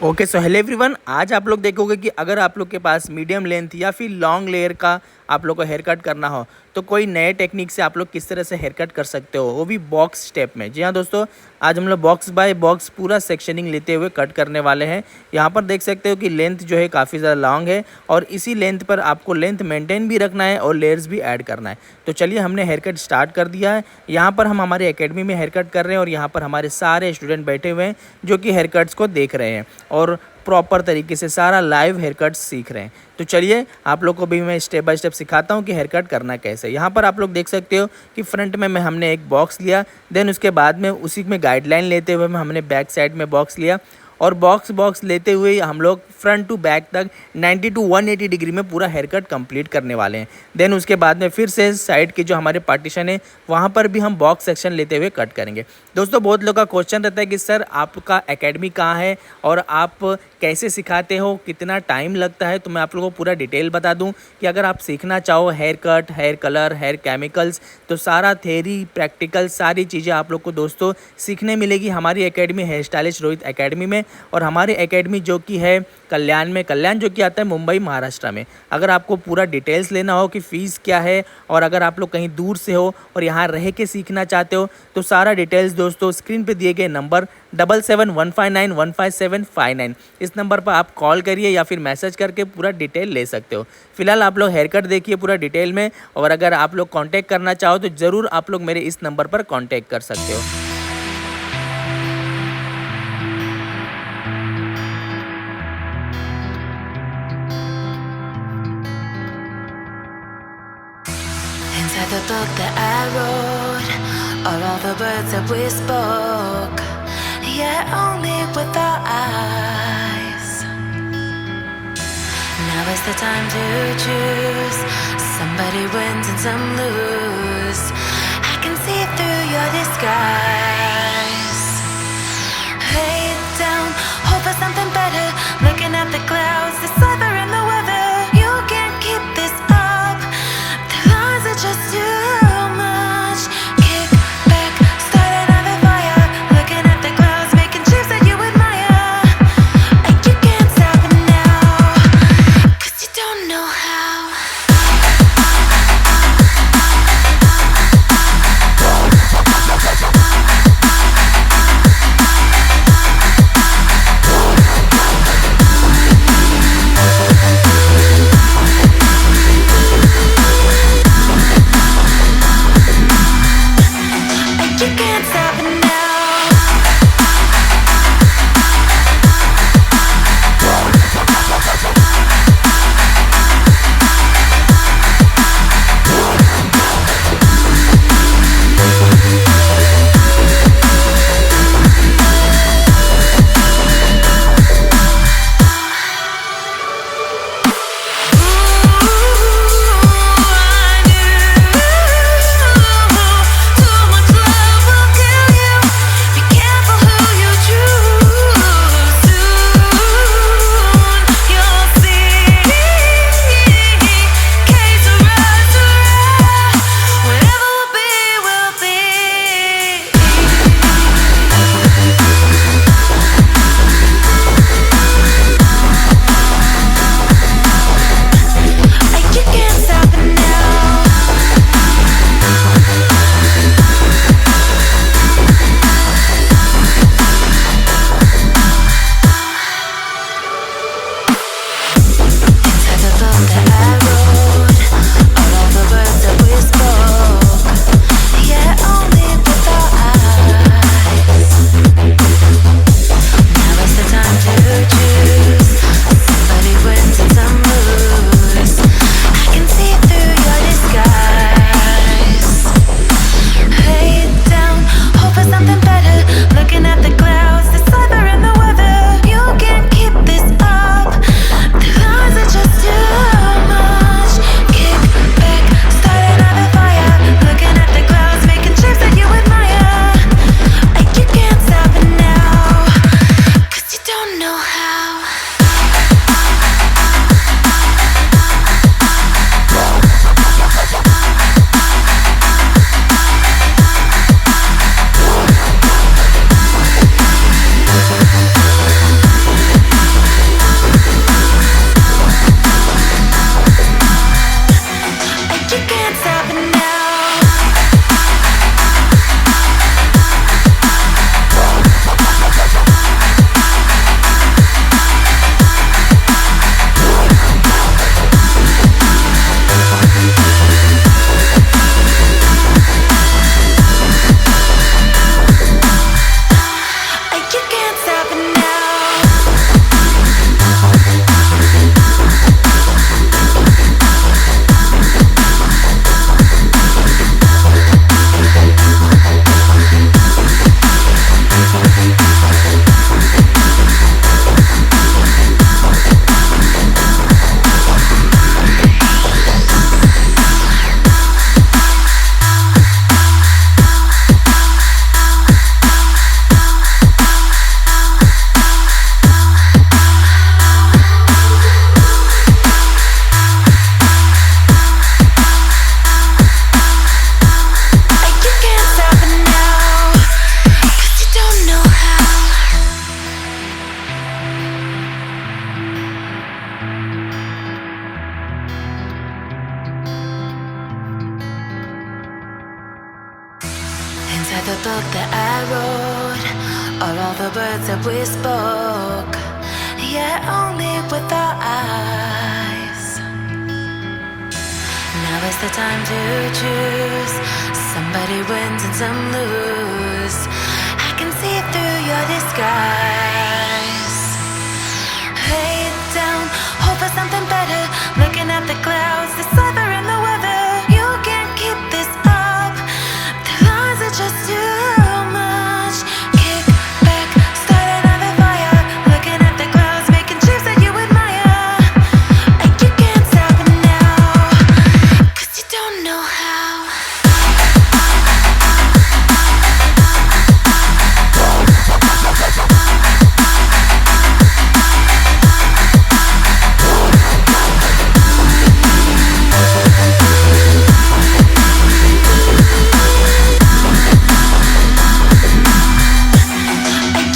Okay so hello everyone, आज आप लोग देखोगे कि अगर आप लोग के पास मीडियम लेंथ या फिर लॉन्ग लेयर का आप लोग को हेयर कट करना हो तो कोई नए टेक्निक से आप लोग किस तरह से हेयर कट कर सकते हो, वो भी बॉक्स स्टेप में। जी हाँ दोस्तों, आज हम लोग बॉक्स बाय बॉक्स पूरा सेक्शनिंग लेते हुए कट करने वाले हैं। यहाँ पर देख सकते हो कि लेंथ जो है काफ़ी ज़्यादा लॉन्ग है और इसी लेंथ पर आपको लेंथ मेंटेन भी रखना है और लेयर्स भी ऐड करना है। तो चलिए, हमने हेयर कट स्टार्ट कर दिया है। यहाँ पर हम हमारे एकेडमी में हेयर कट कर रहे हैं और यहाँ पर हमारे सारे स्टूडेंट बैठे हुए हैं जो कि हेयर कट्स को देख रहे हैं और प्रॉपर तरीके से सारा लाइव हेयर कट सीख रहे हैं। तो चलिए, आप लोग को भी मैं स्टेप बाय स्टेप सिखाता हूँ कि हेयर कट करना कैसे। यहाँ पर आप लोग देख सकते हो कि फ्रंट में हमने एक बॉक्स लिया, देन उसके बाद में उसी में गाइडलाइन लेते हुए हमने बैक साइड में बॉक्स लिया और बॉक्स लेते हुए हम लोग फ्रंट टू बैक तक 90 टू 180 डिग्री में पूरा हेयर कट कंप्लीट करने वाले हैं। देन उसके बाद में फिर से साइड के जो हमारे पार्टीशन है वहाँ पर भी हम बॉक्स सेक्शन लेते हुए कट करेंगे। दोस्तों, बहुत लोगों का क्वेश्चन रहता है कि सर आपका एकेडमी कहाँ है और आप कैसे सिखाते हो, कितना टाइम लगता है। तो मैं आप लोगों को पूरा डिटेल बता दूं कि अगर आप सीखना चाहो haircut, hair colour, hair chemicals, तो सारा थ्योरी प्रैक्टिकल सारी चीज़ें आप लोग को दोस्तों सीखने मिलेगी हमारी academy hair stylist Rohit academy में। और हमारी एकेडमी जो कि है कल्याण जो कि आता है मुंबई महाराष्ट्र में। अगर आपको पूरा डिटेल्स लेना हो कि फ़ीस क्या है और अगर आप लोग कहीं दूर से हो और यहाँ रह के सीखना चाहते हो तो सारा डिटेल्स दोस्तों स्क्रीन पे दिए गए नंबर 7715915759 इस नंबर पर आप कॉल करिए या फिर मैसेज करके पूरा डिटेल ले सकते हो। फिलहाल आप लोग हेयर कट देखिए पूरा डिटेल में, और अगर आप लोग कांटेक्ट करना चाहो तो ज़रूर आप लोग मेरे इस नंबर पर कांटेक्ट कर सकते हो। Inside the book that I wrote are all the words that we spoke, yet only with our eyes. Now is the time to choose. Somebody wins and some lose. I can see through your disguise. Lay down, hope for something better. Looking at the clouds, the cyber and the weather. You can't keep this up. The lies are just too much. Kick back, start another fire. Looking at the clouds, making shapes that you admire. And you can't stop it now, 'cause you don't know how. book that I wrote, or all the words that we spoke, yet only with our eyes. Now is the time to choose. Somebody wins and some lose. I can see through your disguise. Lay down, hope for something better. Looking at the clouds, the cyber and the weather. You can't keep this up. The lies are just too much. Kick back, start another fire. Looking at the clouds, making shapes that you admire. And you can't stop it now, 'cause you don't know how.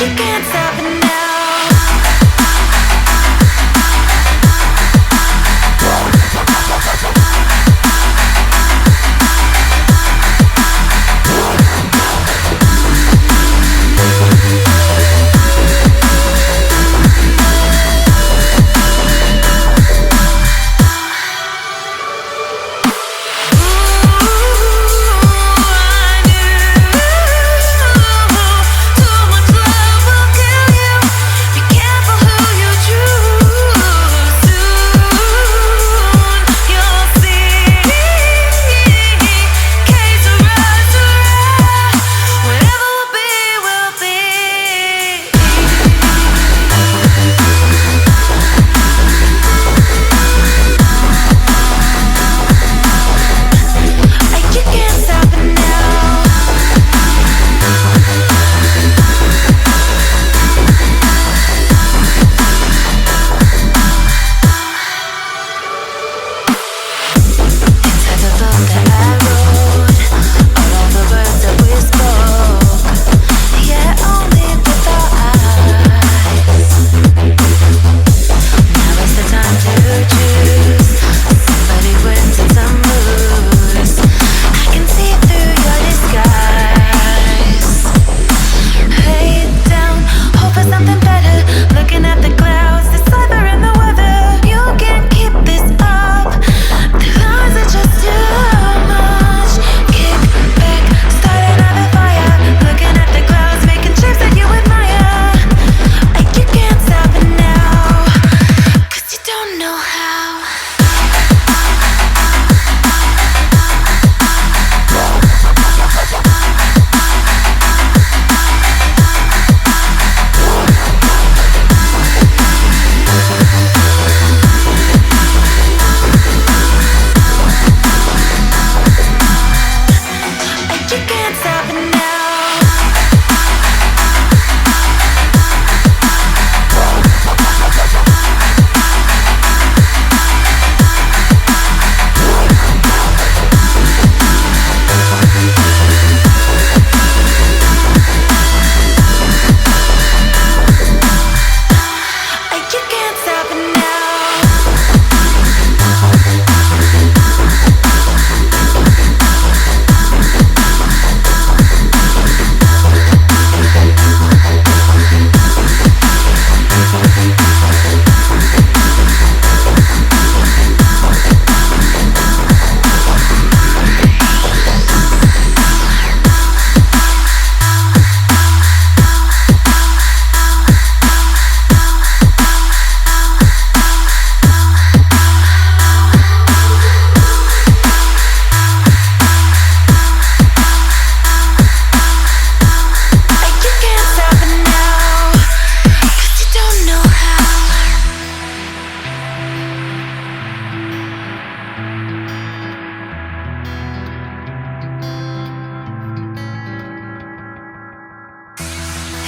You can't stop it now.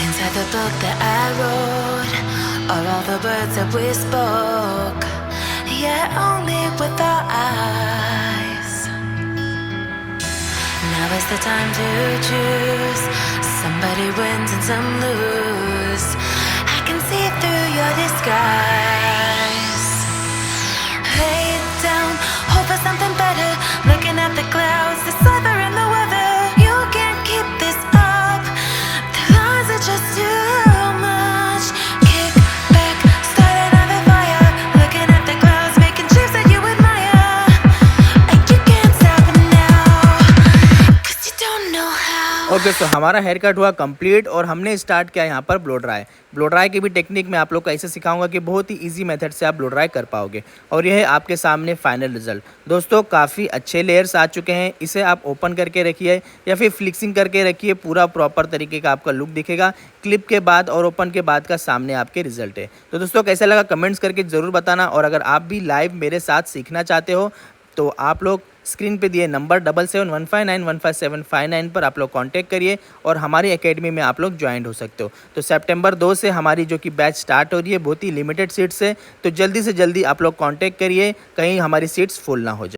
Inside the book that I wrote are all the words that we spoke, yet only with our eyes. Now is the time to choose. Somebody wins and some lose. I can see through your disguise. Lay down, hope for something better. Looking at the clouds, the cyber and the weather. You can't keep this up. Okay, so हमारा hair cut हुआ complete और हमने start किया यहाँ पर blow dry. Blow dry की भी technique मैं आप लोग को ऐसे सिखाऊंगा कि बहुत ही इजी मेथड से आप ब्लो ड्राई कर पाओगे। और यह है आपके सामने फाइनल रिजल्ट। दोस्तों काफ़ी अच्छे लेयर्स आ चुके हैं। इसे आप ओपन करके रखिए या फिर फ्लिक्सिंग करके रखिए, पूरा प्रॉपर तरीके का आपका लुक दिखेगा। क्लिप के बाद और ओपन के बाद का सामने आपके रिजल्ट है। तो दोस्तों कैसा लगा कमेंट्स करके ज़रूर बताना। और अगर आप भी लाइव मेरे साथ सीखना चाहते हो तो आप लोग स्क्रीन पे दिए नंबर 7715915759 पर आप लोग कांटेक्ट करिए और हमारी एकेडमी में आप लोग ज्वाइन हो सकते हो। तो सितंबर 2 से हमारी जो कि बैच स्टार्ट हो रही है, बहुत ही लिमिटेड सीट्स है, तो जल्दी से जल्दी आप लोग कांटेक्ट करिए, कहीं हमारी सीट्स फुल ना हो जाए।